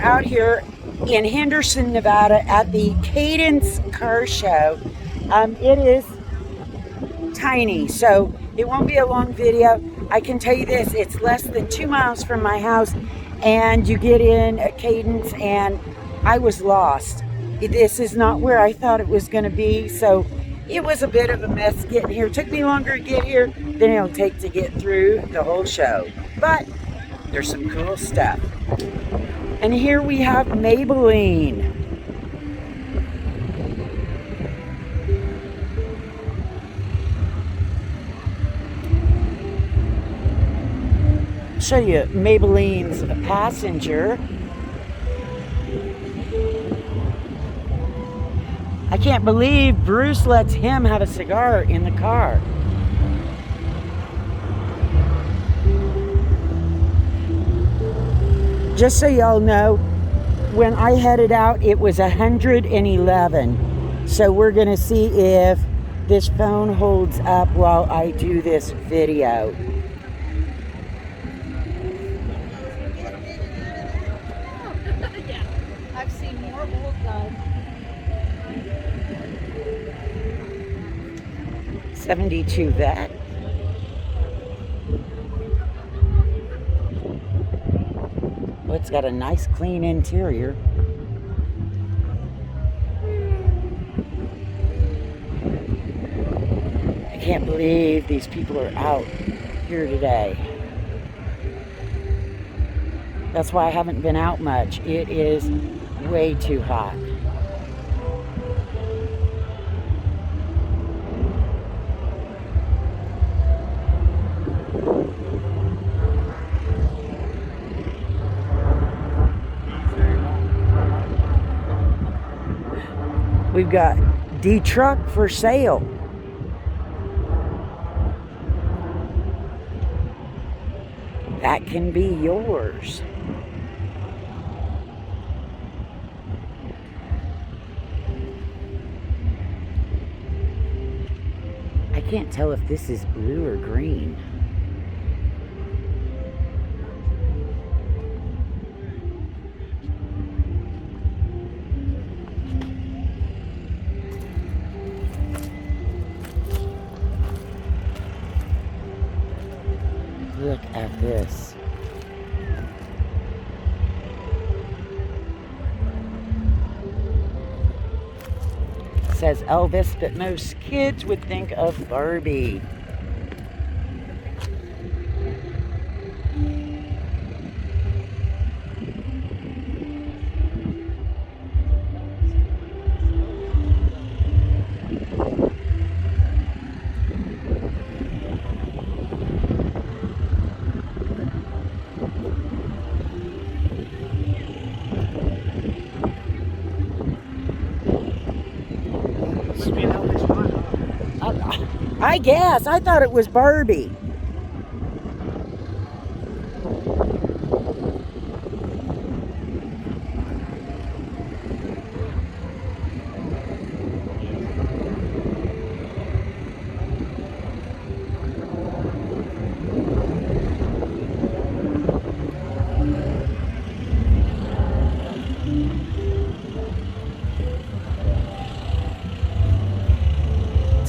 out here in Henderson, Nevada at the Cadence car show. It is tiny, so it won't be a long video. I can tell you this, it's less than 2 miles from my house, and you get in at Cadence and I was lost. This is not where I thought it was going to be, so it was a bit of a mess getting here. It took me longer to get here than it'll take to get through the whole show, but there's some cool stuff. And here we have Maybelline. Show you Maybelline's passenger. I can't believe Bruce lets him have a cigar in the car. Just so y'all know, when I headed out, it was 111. So we're gonna see if this phone holds up while I do this video. Yeah, I've seen more old guys. 72 vet. Well, it's got a nice clean interior. I can't believe these people are out here today. That's why I haven't been out much. It is way too hot. We've got D-Truck for sale. That can be yours. I can't tell if this is blue or green. Look at this. It says Elvis, but most kids would think of Barbie. I guess. I thought it was Barbie.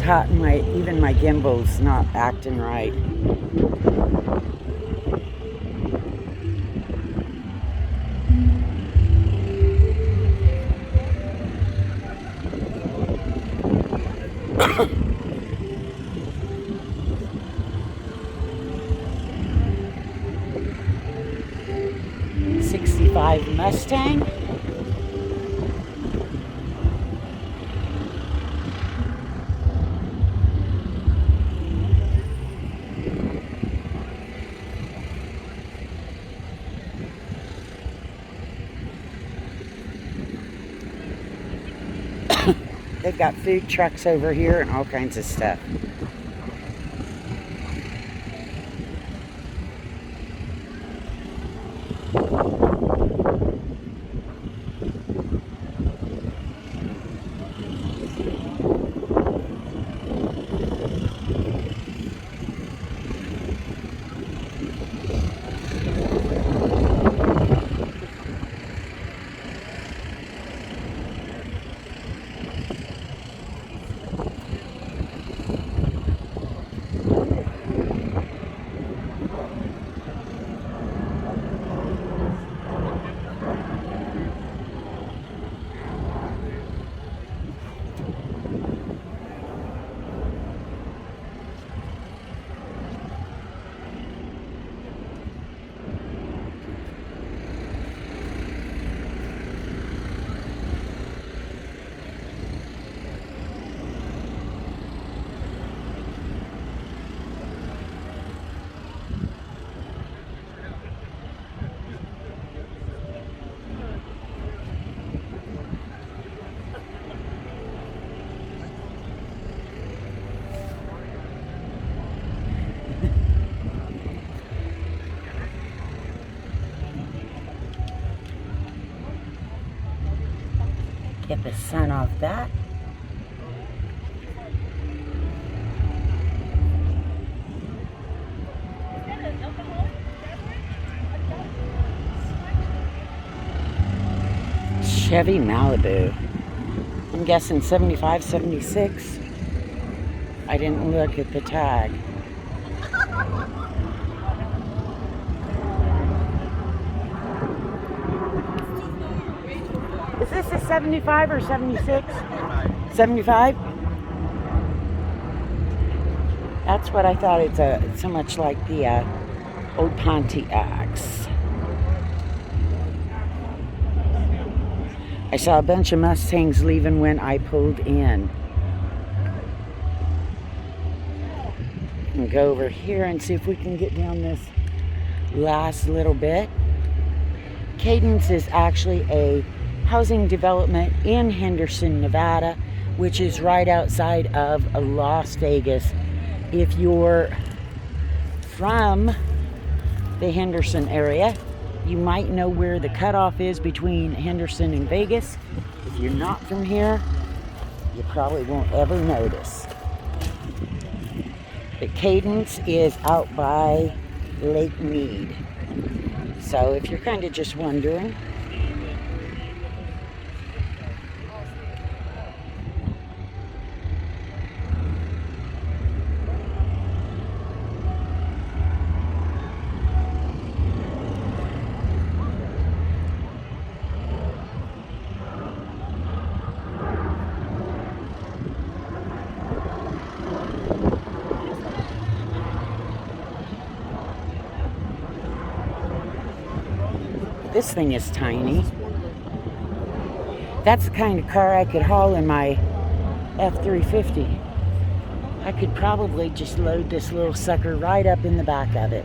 Hot and even my gimbal's not acting right. '65 Mustang. They've got food trucks over here and all kinds of stuff. Get the sun off that. Chevy Malibu. I'm guessing 75, 76. I didn't look at the tag. Is this a 75 or 76? 75? That's what I thought. It's so much like the old Pontiacs. I saw a bunch of Mustangs leaving when I pulled in. And go over here and see if we can get down this last little bit. Cadence is actually a housing development in Henderson, Nevada, which is right outside of Las Vegas. If you're from the Henderson area, you might know where the cutoff is between Henderson and Vegas. If you're not from here, you probably won't ever notice. But Cadence is out by Lake Mead. So if you're kind of just wondering, this thing is tiny. That's the kind of car I could haul in my F-350. I could probably just load this little sucker right up in the back of it.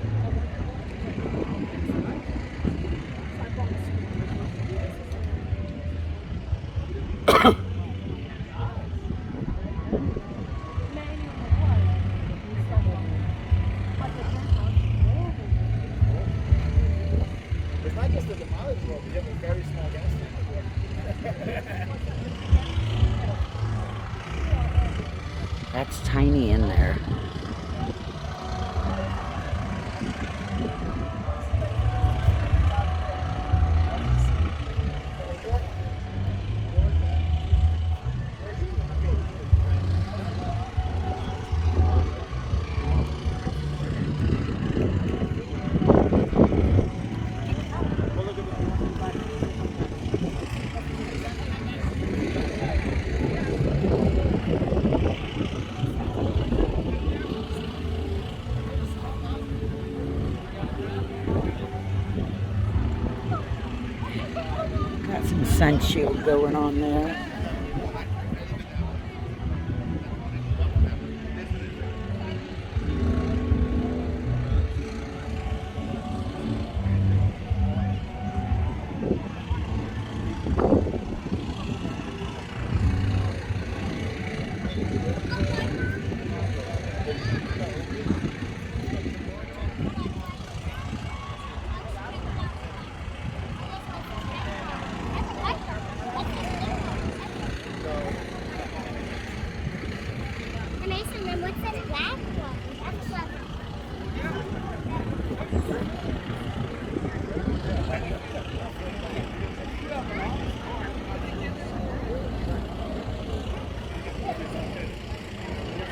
That's tiny in there. Some sun shield going on there.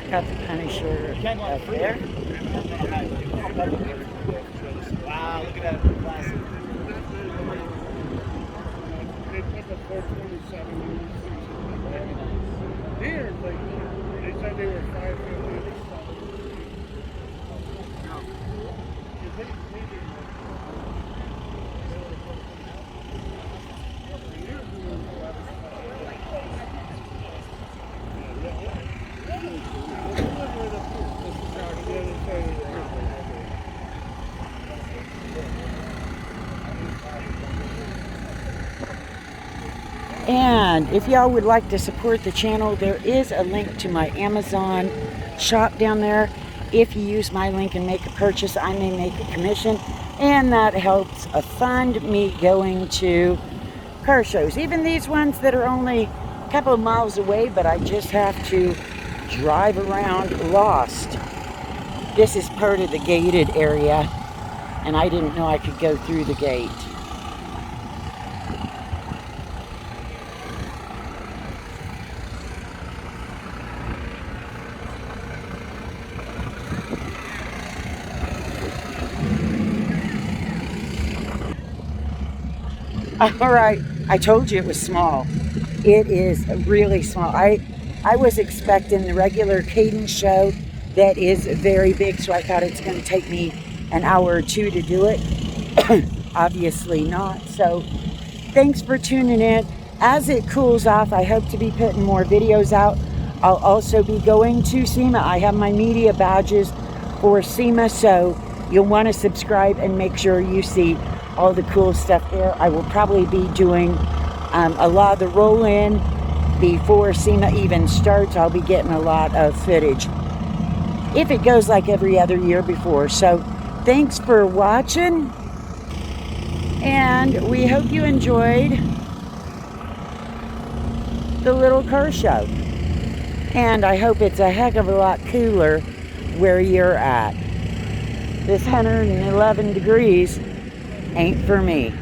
Got the Punisher up there. Wow, look at that classic. They put the 427 here, they said they were 550. And if y'all would like to support the channel, there is a link to my Amazon shop down there. If you use my link and make a purchase, I may make a commission, and that helps fund me going to car shows. Even these ones that are only a couple of miles away, but I just have to drive around lost. This is part of the gated area, and I didn't know I could go through the gate. All right, I told you it was small. It is really small. I was expecting the regular Cadence show that is very big, so I thought it's going to take me an hour or two to do it. Obviously not. So thanks for tuning in. As it cools off, I hope to be putting more videos out. I'll also be going to SEMA. I have my media badges for SEMA, so you'll want to subscribe and make sure you see all the cool stuff there. I will probably be doing a lot of the roll-in before SEMA even starts. I'll be getting a lot of footage if it goes like every other year before. So thanks for watching, and we hope you enjoyed the little car show. And I hope it's a heck of a lot cooler where you're at. This 111 degrees ain't for me.